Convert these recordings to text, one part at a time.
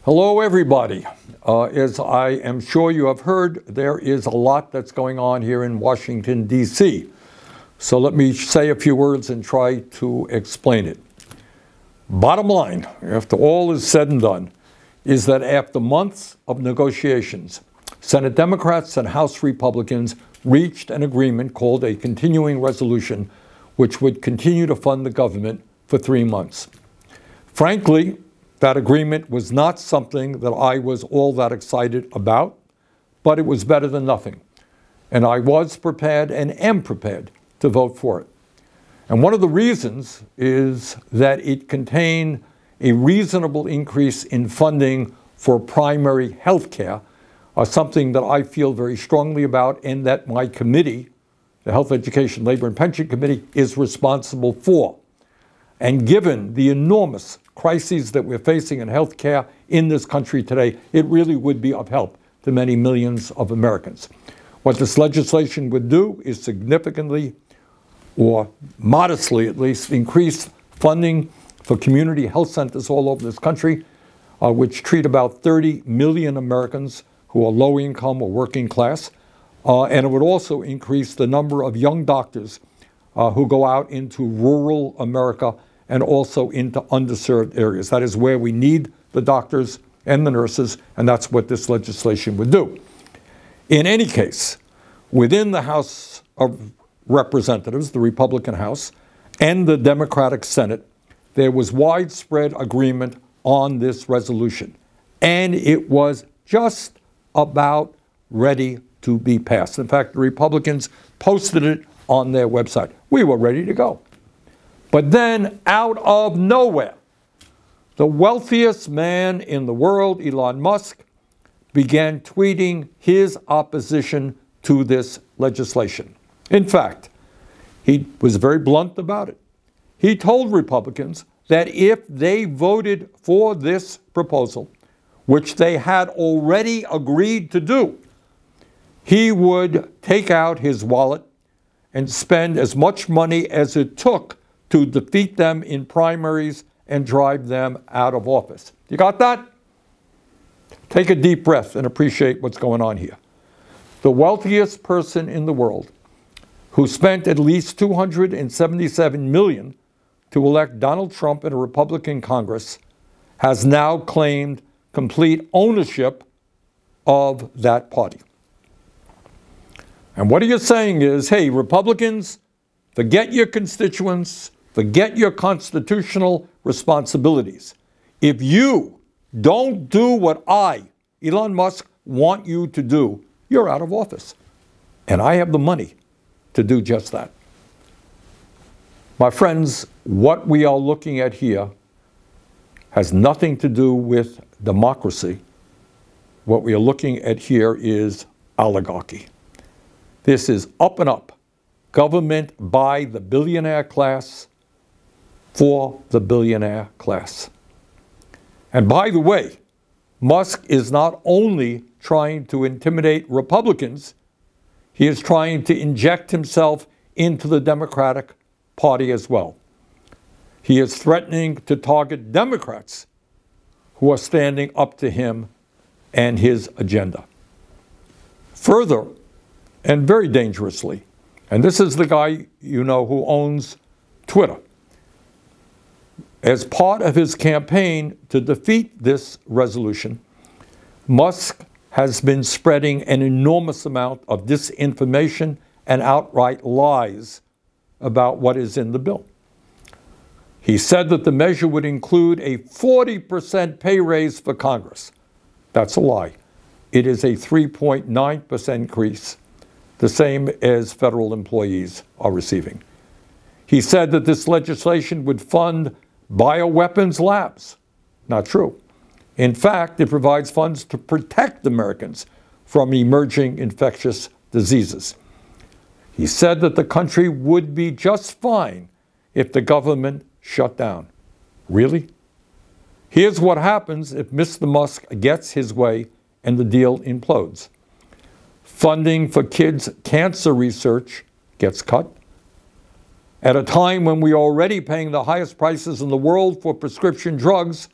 Hello, everybody. As I am sure you have heard, there is a lot that's going on here in Washington, D.C. So let me say a few words and try to explain it. Bottom line, after all is said and done, is that after months of negotiations, Senate Democrats and House Republicans reached an agreement called a continuing resolution, which would continue to fund the government for 3 months. Frankly, that agreement was not something that I was all that excited about, but it was better than nothing. And I was prepared and am prepared to vote for it. And one of the reasons is that it contained a reasonable increase in funding for primary health care, something that I feel very strongly about and that my committee, the Health, Education, Labor, and Pension Committee, is responsible for. And given the enormous crises that we're facing in healthcare in this country today, it really would be of help to many millions of Americans. What this legislation would do is significantly, or modestly at least, increase funding for community health centers all over this country, which treat about 30 million Americans who are low income or working class. And it would also increase the number of young doctors who go out into rural America and also into underserved areas. That is where we need the doctors and the nurses, and that's what this legislation would do. In any case, within the House of Representatives, the Republican House, and the Democratic Senate, there was widespread agreement on this resolution, and it was just about ready to be passed. In fact, the Republicans posted it on their website. We were ready to go. But then, out of nowhere, the wealthiest man in the world, Elon Musk, began tweeting his opposition to this legislation. In fact, he was very blunt about it. He told Republicans that if they voted for this proposal, which they had already agreed to do, he would take out his wallet and spend as much money as it took to defeat them in primaries and drive them out of office. You got that? Take a deep breath and appreciate what's going on here. The wealthiest person in the world, who spent at least $277 million to elect Donald Trump in a Republican Congress, has now claimed complete ownership of that party. And what he is saying is, hey, Republicans, forget your constituents, forget your constitutional responsibilities. If you don't do what I, Elon Musk, want you to do, you're out of office. And I have the money to do just that. My friends, what we are looking at here has nothing to do with democracy. What we are looking at here is oligarchy. This is up and up. Government by the billionaire class for the billionaire class. And by the way, Musk is not only trying to intimidate Republicans, he is trying to inject himself into the Democratic Party as well. He is threatening to target Democrats who are standing up to him and his agenda. Further, and very dangerously, and this is the guy you know who owns Twitter, as part of his campaign to defeat this resolution, Musk has been spreading an enormous amount of disinformation and outright lies about what is in the bill. He said that the measure would include a 40% pay raise for Congress. That's a lie. It is a 3.9% increase, the same as federal employees are receiving. He said that this legislation would fund bioweapons labs. Not true. In fact, it provides funds to protect Americans from emerging infectious diseases. He said that the country would be just fine if the government shut down. Really? Here's what happens if Mr. Musk gets his way and the deal implodes. Funding for kids' cancer research gets cut. At a time when we are already paying the highest prices in the world for prescription drugs,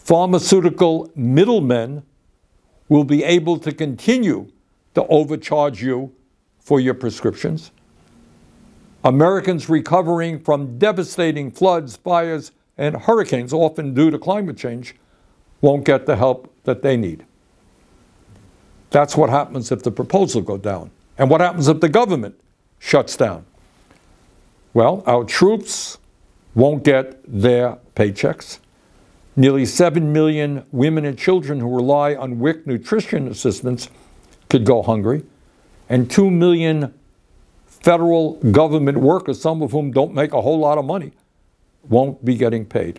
pharmaceutical middlemen will be able to continue to overcharge you for your prescriptions. Americans recovering from devastating floods, fires, and hurricanes, often due to climate change, won't get the help that they need. That's what happens if the proposal goes down. And what happens if the government shuts down? Well, our troops won't get their paychecks. Nearly 7 million women and children who rely on WIC nutrition assistance could go hungry. And 2 million federal government workers, some of whom don't make a whole lot of money, won't be getting paid.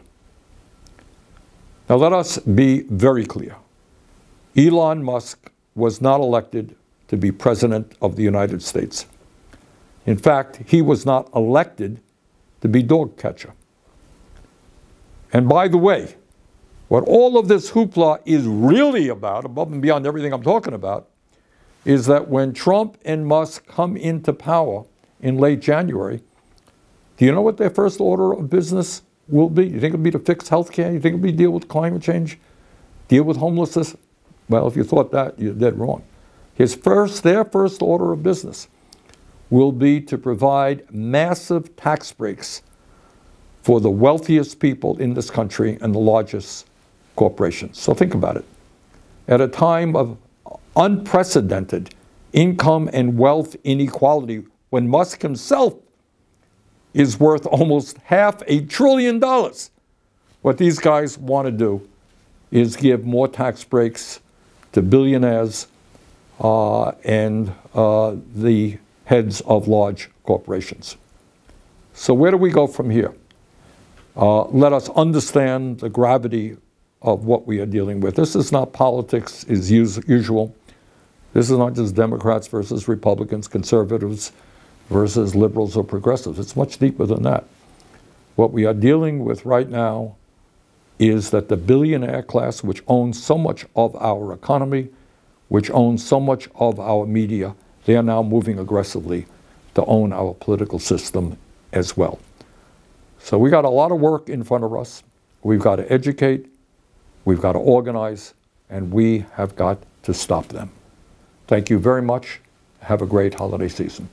Now let us be very clear. Elon Musk was not elected to be president of the United States. In fact, he was not elected to be dog catcher. And by the way, what all of this hoopla is really about, above and beyond everything I'm talking about, is that when Trump and Musk come into power in late January, do you know what their first order of business will be? You think it'll be to fix health care? You think it'll be deal with climate change? Deal with homelessness? Well, if you thought that, you're dead wrong. Their first order of business will be to provide massive tax breaks for the wealthiest people in this country and the largest corporations. So think about it. At a time of unprecedented income and wealth inequality, when Musk himself is worth almost $500 billion, what these guys want to do is give more tax breaks to billionaires and the heads of large corporations. So where do we go from here? Let us understand the gravity of what we are dealing with. This is not politics as usual. This is not just Democrats versus Republicans, conservatives versus liberals or progressives. It's much deeper than that. What we are dealing with right now is that the billionaire class, which owns so much of our economy, which owns so much of our media, they are now moving aggressively to own our political system as well. So we got a lot of work in front of us. We've got to educate, we've got to organize, and we have got to stop them. Thank you very much. Have a great holiday season.